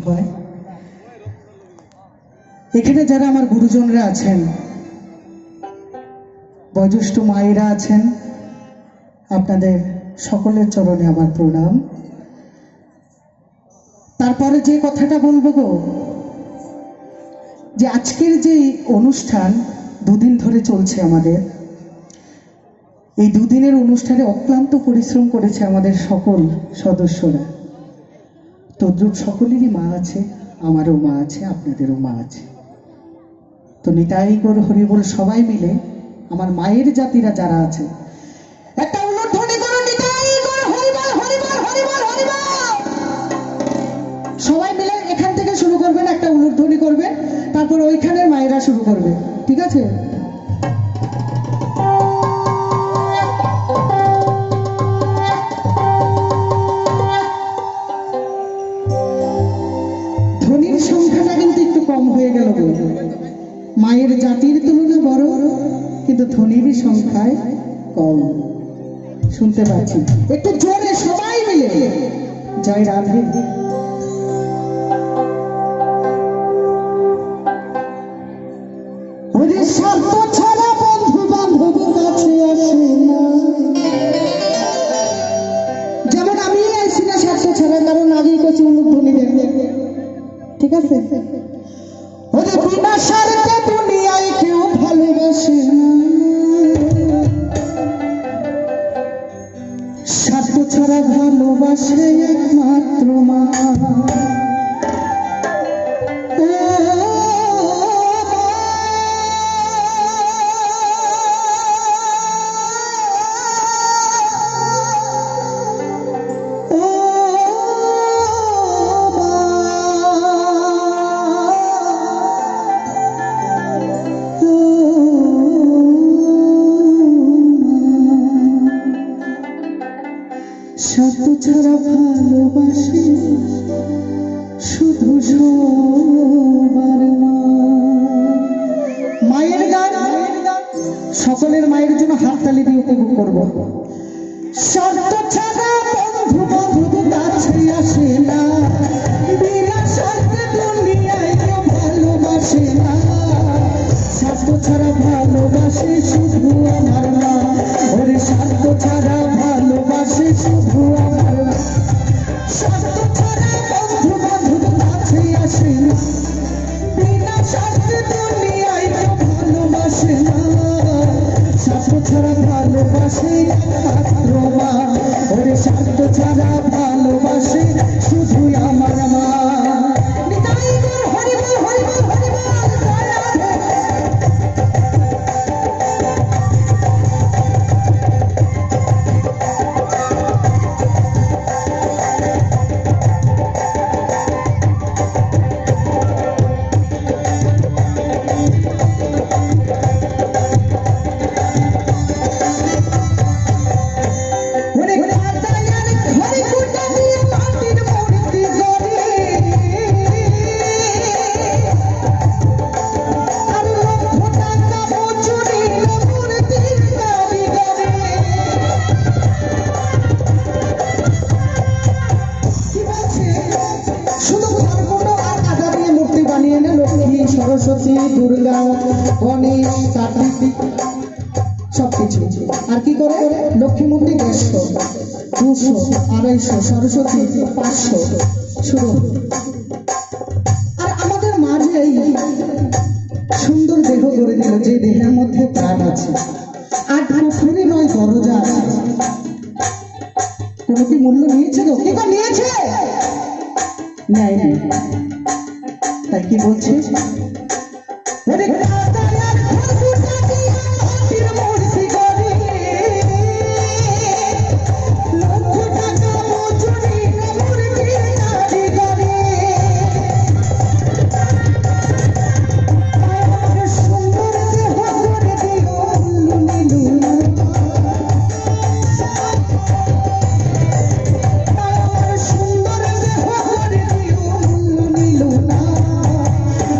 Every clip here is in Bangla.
হয়। এখানে যারা আমার গুরুজনরা আছেন, বয়োজ্যেষ্ঠ মায়েরা আছেন, আপনাদের সকলের চরণে আমার প্রণাম। তারপরে যে কথাটা বলবো গো, যে আজকের যে অনুষ্ঠান দুদিন ধরে চলছে আমাদের, এই দুদিনের অনুষ্ঠানে অক্লান্ত পরিশ্রম করেছে আমাদের সকল সদস্যরা। তদ্রুপ সকলেরই মা আছে, আমারও মা আছে, আপনাদেরও মা আছে। তো নিতাই গৌর হরিবোল সবাই মিলে আমার মায়ের জাতিরা যারা আছে একটা উলুধ্বনি করো, নিতাই গৌর হরিবোল হরিবোল হরিবোল হরিবোল। সবাই মিলে এখান থেকে শুরু করবেন, একটা উলুধ্বনি করবেন, তারপর ওইখানের মায়েরা শুরু করবে, ঠিক আছে? ধ্বনির সংখ্যাটা কিন্তু একটু কম হয়ে গেল গো। মায়ের জাতির তুলনা বড়, কিন্তু ধ্বনির সংখ্যায় কম শুনতে পাচ্ছি। একটু জোরে সবাই মিলে জয় রাধে। স্বার্থ ছাড়া বন্ধু বান্ধব কাছে আসে না, যেমন আমি আইসি না স্বার্থ ছাড়া, কারণ আগেই করছি উলুধ্বনি দেবে, ঠিক আছে? ওরে বিনা স্বার্থে দুনিয়ায় কেউ ভালোবাসে না, স্বার্থ ছাড়া ভালোবাসে একমাত্র মা। স্বার্থ ছাড়া ভালোবাসে শুধু সবার মা। মায়ের গান সকলের মায়ের জন্য হাততালি দিয়ে উপভোগ করবো। স্বার্থ ছাড়া বন্ধু বান্ধব কাছে আসে না, বিনা স্বার্থে দুনিয়ায় কেউ ভালোবাসে না, স্বার্থ ছাড়া ভালোবাসে শুধু আমার মা। ওরে স্বার্থ ছাড়া ভালোবাসে শুধু আমার মা। স্বার্থ ছাড়া বন্ধু বান্ধব কাছে আসে না, বিনা স্বার্থে দুনিয়ায় কেউ ভালোবাসে না, স্বার্থ ছাড়া ভালোবাসে একমাত্র মা। ওরে স্বার্থ ছাড়া ভালোবাসে শুধু আমার মা। নিতাই গৌর হরিবোল হরিবোল হরিবোল, জয় রাধে। সরস্বতী, দুর্গা, গণেশ, কার্তিক সবকিছু। আর কি করে? লক্ষ্মী মূর্তি 150, 200, 250, সরস্বতী 500 শুরু। আর আমাদের মাঝে সুন্দর দেহ গড়ে দিল, যে দেহের মধ্যে প্রাণ আছে, 8 পুকুরে 9 দরজা আছে। কোনো কি মূল্য নিয়েছে গো? কি নিয়েছে? নেয় নাই। তাই কি বলছে?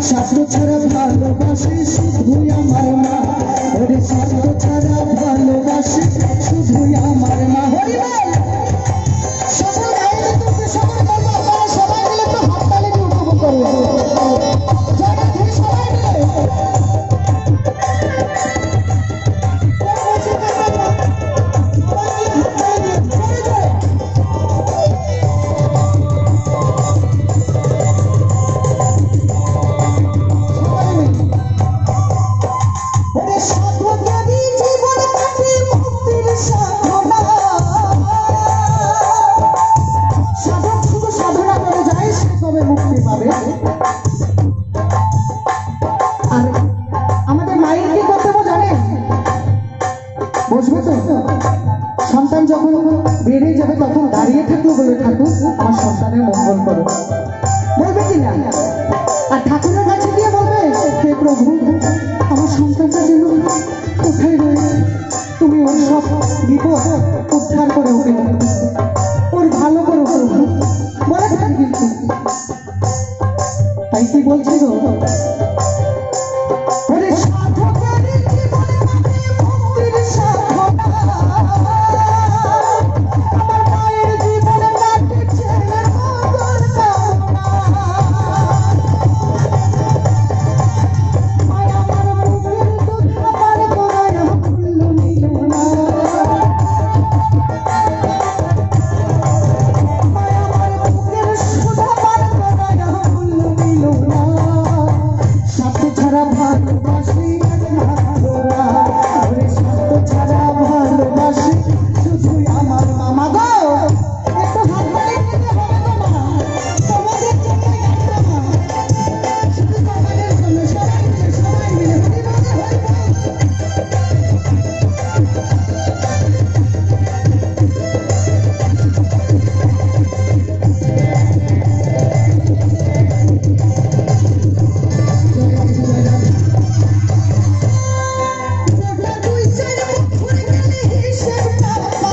স্বার্থ ছাড়া ভালোবাসে শুধুই আমার মা। ওরে স্বার্থ ছাড়া ভালোবাসে শুধুই আমার মা। হরিবল সকল মায়েদের তোমরা সকল বলবো, আপনারা সবাই মিলে একটু হাততালি দিয়ে মুক্তি পাবে। আর আমাদের মায়ের কি কর্তব্য জানেন? বসবে তো, সন্তান যখন বেড়ে যাবে তখন দাঁড়িয়ে থাকলেও বলে, ঠাকুর আমার সন্তানের মঙ্গল করো, বলবে কি না? আর ঠাকুরের কাছে গিয়ে বলবে, হে প্রভু আমার সন্তানটা যেন কোথায় রয়েছে, তুমি ওর সব বিপদ উদ্ধার করে ওকে ওর ভালো করো প্রভু, বলে থাকি কিন্তু। তাই কি বলছি গো, ওরে সাধকের জীবনে ভক্তির সাধনা, আমার মায়ের জীবনে কাটছে মঙ্গল কামনা। মায় আমার বুকের দুধ আমার গলায় মূল্য নিল না, মায় আমার বুকের সুধা আমার গলায় মূল্য নিল না। স্বার্থ ছাড়া ভালোবাসি না তোরা, ওরে স্বার্থ ছাড়া ভালোবাসি শুধুই আমার মামা গো। একটু হাত তালি দিতে হবে তো মা, তোমাদের জন্যই গাইলাম মা, শুধু তোমাদের জন্য, সবাই মিলে হরি বলে হরি বল। গোটা দুই চার বছর গেলে হিসেবটা পাকা,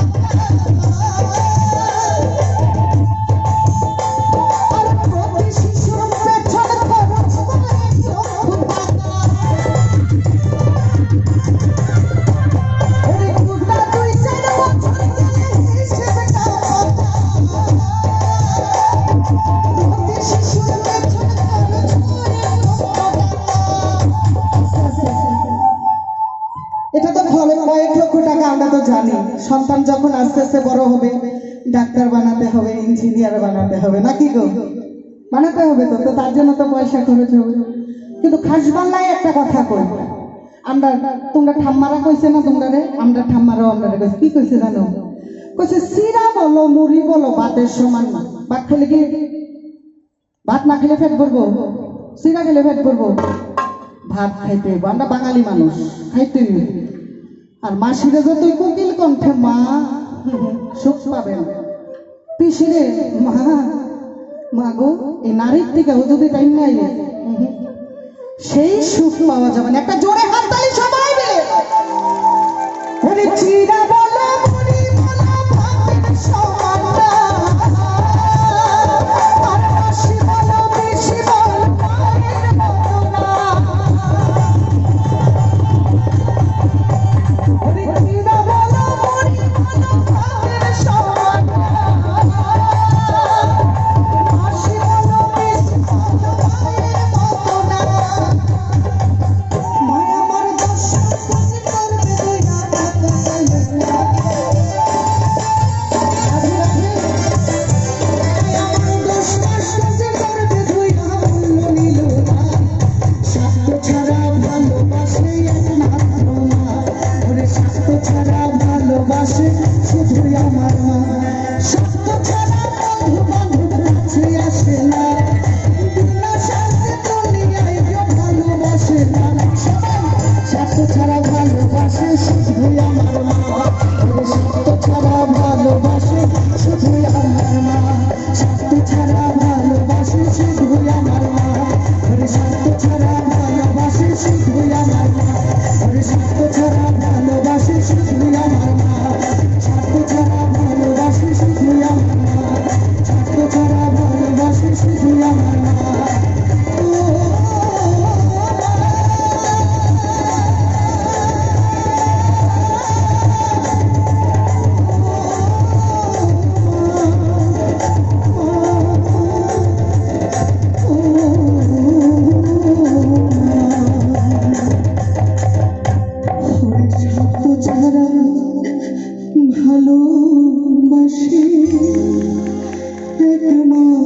আর প্রতি শিশুর পেছন খরচ করে 1,00,000 টাকা। ওরে গোটা দুই চার বছর গেলে হিসেবটা পাকা, প্রতি শিশুর পেছন খরচ করে 1,00,000 টাকা। এটা তো ভালো, কয়েক লক্ষ টাকা আমরা তো জানি। সন্তান যখন আস্তে আস্তে বড় হবে, ডাক্তার বানাতে হবে, ইঞ্জিনিয়ার বানাতে হবে, নাকি গো? বানাতে হবে তো, তো তার জন্য তো পয়সা খরচ হবে। কিন্তু খাস বাংলায় একটা কথা কই, আমরা, তোমরা ঠাম্মারা কইছে না তোমরা রে, আমরা ঠাম্মারাও আমরা কইছে, কি কইছে জানো? কইছে সিরা বলো মুড়ি বলো ভাতের সমান না। ভাত খেলে কি, ভাত না খেলে ফেট ভরবো? সিরা খেলে ফেট ভরবো? ভাত খাইতে হইব, আমরা বাঙালি মানুষ, খাইতে হইব। আর মাসিরে যতই কোকিল কণ্ঠে মা সুখ পাবেন, পিসিরে মা, মা গো এই নারীর থেকে ও যদি টাইম নাই, সেই সুখ পাওয়া যাবে না। একটা জোরে হাত তালি সবাই মিলে, ওরে চিরা বলো মুড়ি বলো ভাতের সমান না, আর মাসি বলো পিসি বলো মায়ের মতো না। ওরে চিরা বলো মুড়ি বলো ভাতের সমান না, মাসি বলো পিসি বলো মায়ের মতো না। মায় আমার দর্শন খুশি করবে দুই হাত বাড়াইলে। রাধে রাধে। মায় আমার দর্শন খুশি করবে দুই হাত মূল্য নিল না। স্বার্থ ছাড়া ভালোবাসে একমাত্র মা, ওরে স্বার্থ ছাড়া ভালোবাসে শুধুই আমার মা। স্বার্থ ছাড়া বন্ধু বান্ধব কাছে আসে না, বিনা স্বার্থে দুনিয়ায় কেউ ভালোবাসে না। সবাই স্বার্থ ছাড়া ভালোবাসে শুধুই আমার মা, ওরে স্বার্থ ছাড়া ভালোবাসে শুধুই আমার মা। স্বার্থ ছাড়া ভালোবাসে শুধুই আমার মা, ওরে স্বার্থ ছাড়া ভালোবাসে শুধুই আমার মা, ওরে স্বার্থ ছাড়া ভালোবাসে শুধুই আমার মা। স্বার্থ ছাড়া ভালোবাসে শুধুই আমার মা, স্বার্থ ছাড়া ভালোবাসে শুধুই আমার মা। ও স্বার্থ ছাড়া ভালোবাসি একমাত্র